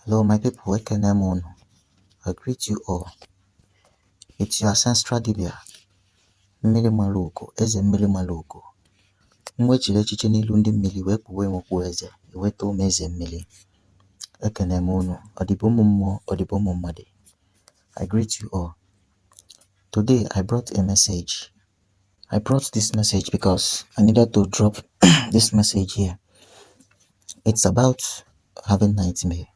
Hello, my people. Welcome. I greet you all. It's your ancestral dibia, mmiri maluko, eze mmiri maluko. Mwechiri echiche n'ilu ndị mmiri wee kpuwe m okpu eze, eweta ụmụ eze mmiri. Ekene m unu, ọdịbọ ụmụ mmụọ, ọdịbọ ụmụ mmadụ. I greet you all. Today I brought a message. I brought this message because I needed to drop this message here. It's about having nightmare.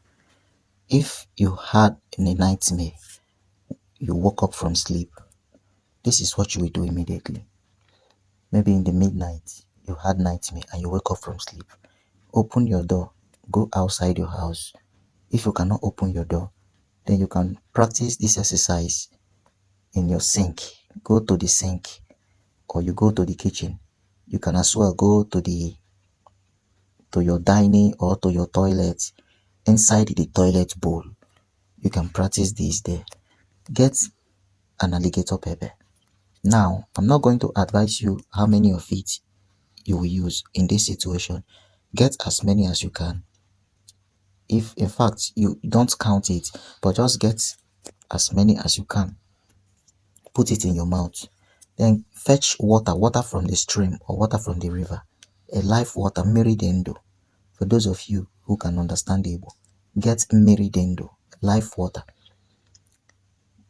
If you had a nightmare, you woke up from sleep, this is what you will do immediately. Maybe in the midnight, you had nightmare and you wake up from sleep. Open your door, go outside your house. If you cannot open your door, then you can practice this exercise in your sink. Go to the sink or you go to the kitchen. You can as well go to your dining or to your toilet. Inside the toilet bowl, you can practice this there. Get an alligator pepper. Now, I'm not going to advise you how many of it you will use in this situation. Get as many as you can. If in fact you don't count it, but just get as many as you can. Put it in your mouth. Then fetch water from the stream or water from the river. A live water, meridendo. For those of you who can understand Igbo, get meridendo, live water.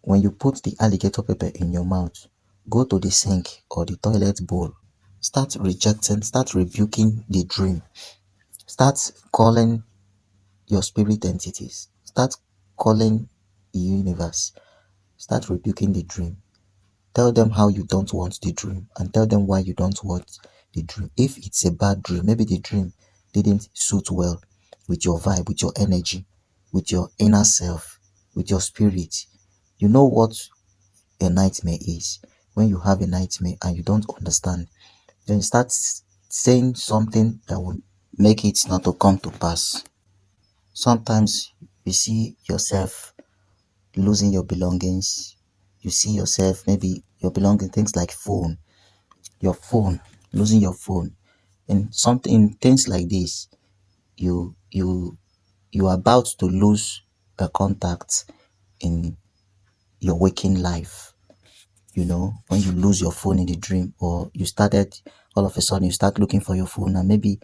When you put the alligator pepper in your mouth, go to the sink or the toilet bowl. Start rebuking the dream. Start calling your spirit entities. Start calling the universe. Start rebuking the dream. Tell them how you don't want the dream and tell them why you don't want the dream. If it's a bad dream, maybe the dream didn't suit well with your vibe, with your energy, with your inner self, with your spirit. You know what a nightmare is. When you have a nightmare and you don't understand, then start saying something that will make it not to come to pass. Sometimes you see yourself losing your belongings. You see yourself, maybe your belongings, things like your phone, losing your phone. And things like this, you are about to lose a contact in your waking life. You know, when you lose your phone in the dream, or you started all of a sudden you start looking for your phone, and maybe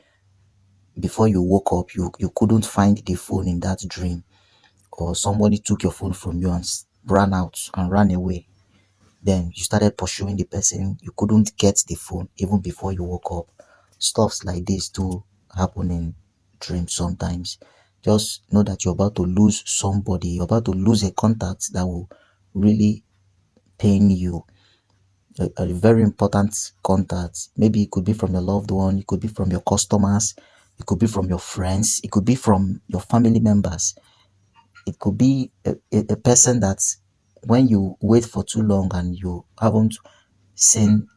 before you woke up you couldn't find the phone in that dream, or somebody took your phone from you and ran away. Then you started pursuing the person, you couldn't get the phone even before you woke up. Stuffs like this do happen in dreams sometimes. Just know that you're about to lose somebody, you're about to lose a contact that will really pain you. A very important contact. Maybe it could be from your loved one, it could be from your customers, it could be from your friends, it could be from your family members. It could be a person that when you wait for too long and you haven't seen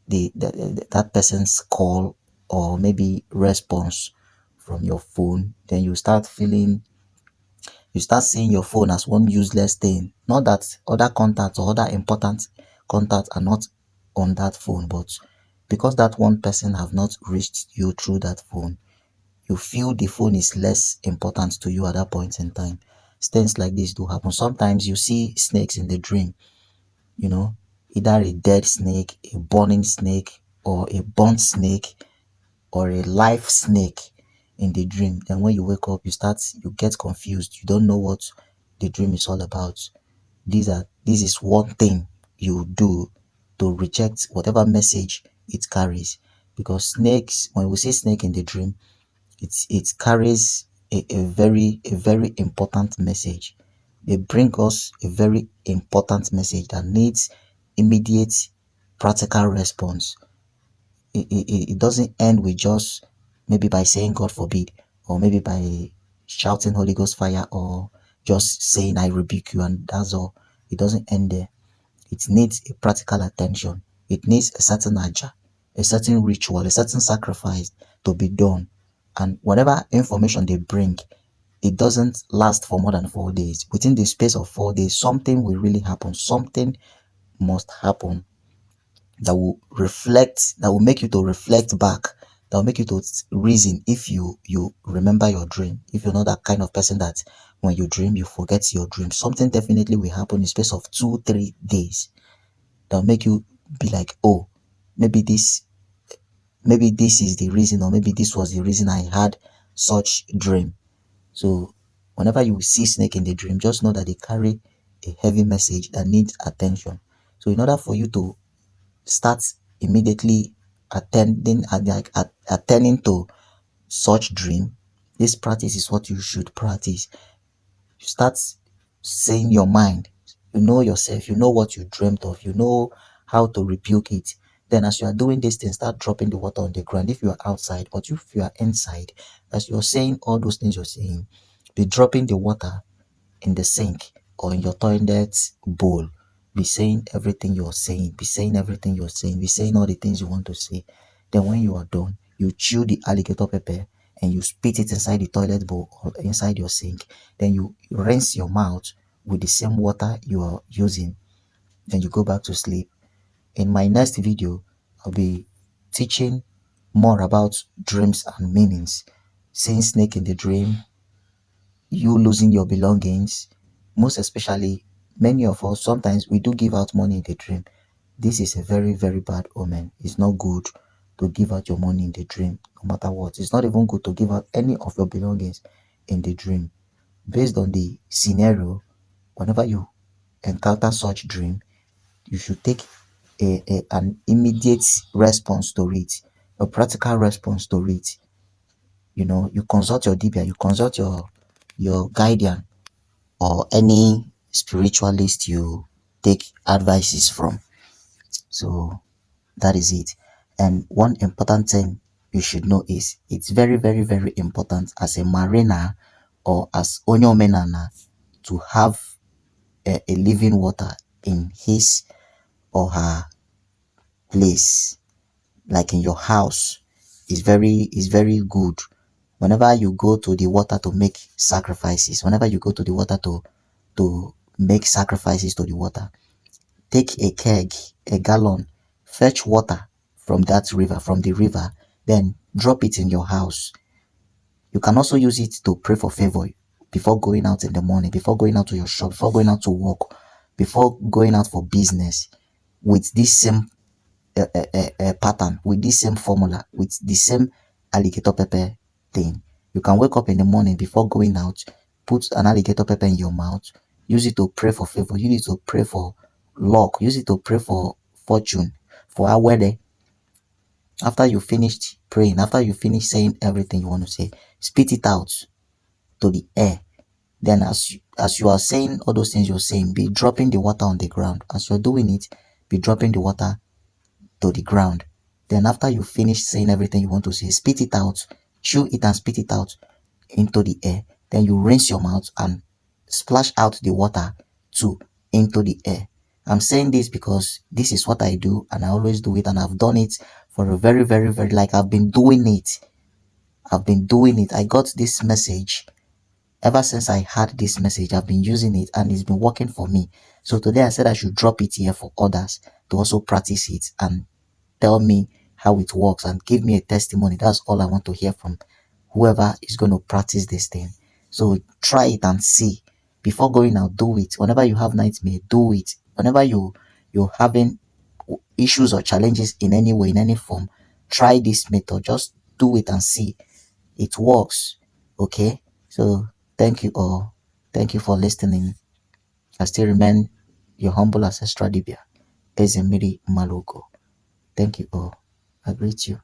that person's call or maybe response from your phone, then you start seeing your phone as one useless thing. Not that other contacts or other important contacts are not on that phone, but because that one person have not reached you through that phone, you feel the phone is less important to you at that point in time. Things like this do happen. Sometimes you see snakes in the dream, you know, either a dead snake, a burning snake, or a burnt snake, or a live snake in the dream. Then when you wake up, you get confused. You don't know what the dream is all about. This is one thing you do to reject whatever message it carries. Because snakes, when we say snake in the dream, it carries a very important message. They bring us a very important message that needs immediate practical response. It doesn't end with just maybe by saying God forbid, or maybe by shouting Holy Ghost fire, or just saying I rebuke you and that's all. It doesn't end there. It needs a practical attention. It needs a certain aja, a certain ritual, a certain sacrifice to be done. And whatever information they bring, it doesn't last for more than 4 days. Within the space of 4 days, something will really happen. Something must happen that will make you to reflect back that will make you to reason if you remember your dream. If you're not that kind of person that when you dream you forget your dream, something definitely will happen in space of 2 3 days that will make you be like, oh, maybe this maybe this is the reason, or maybe this was the reason I had such dream. So whenever you see snake in the dream, just know that they carry a heavy message that needs attention. So in order for you to start immediately attending to such dream, this practice is what you should practice. You start saying your mind, you know yourself, you know what you dreamt of, you know how to rebuke it. Then as you are doing this thing, start dropping the water on the ground if you are outside. But if you are inside, as you're saying all those things you're saying, be dropping the water in the sink or in your toilet bowl. Be saying everything you're saying, be saying everything you're saying, be saying all the things you want to say. Then when you are done, you chew the alligator pepper and you spit it inside the toilet bowl or inside your sink. Then you rinse your mouth with the same water you are using. Then you go back to sleep. In my next video, I'll be teaching more about dreams and meanings. Seeing snake in the dream, you losing your belongings, most especially many of us, sometimes we do give out money in the dream. This is a very, very bad omen. It's not good to give out your money in the dream, no matter what. It's not even good to give out any of your belongings in the dream. Based on the scenario, whenever you encounter such dream, you should take an immediate response to it, a practical response to it. You know, you consult your dibia, you consult your guardian, or any spiritualist you take advices from. So that is it. And one important thing you should know is it's very, very, very important as a mariner or as onyomenana to have a living water in his or her place, like in your house. Is very good. Whenever you go to the water to make sacrifices, whenever you go to the water to make sacrifices to the water, take a keg, a gallon, fetch water from that river, from the river, then drop it in your house. You can also use it to pray for favor before going out in the morning, before going out to your shop, before going out to work, before going out for business, with this same pattern, with this same formula, with the same alligator pepper thing. You can wake up in the morning before going out, put an alligator pepper in your mouth, use it to pray for favor, use it to pray for luck, use it to pray for fortune, for our wedding. After you finished praying, after you finish saying everything you want to say, spit it out to the air. Then as you are saying all those things you're saying, be dropping the water on the ground. As you're doing it, be dropping the water to the ground. Then after you finish saying everything you want to say, spit it out, chew it and spit it out into the air. Then you rinse your mouth and splash out the water too into the air. I'm saying this because this is what I do and I always do it, and I've done it for a very, very, very, like I've been doing it. I got this message. Ever since I had this message, I've been using it and it's been working for me. So today I said I should drop it here for others to also practice it and tell me how it works and give me a testimony. That's all I want to hear from whoever is going to practice this thing. So try it and see. Before going out, do it. Whenever you have nightmare, do it. Whenever you're having issues or challenges in any way, in any form, try this method. Just do it and see. It works. Okay? So thank you all. Thank you for listening. I still remain your humble ancestral Dibia, Ezemiri Maluko. Thank you all. I greet you.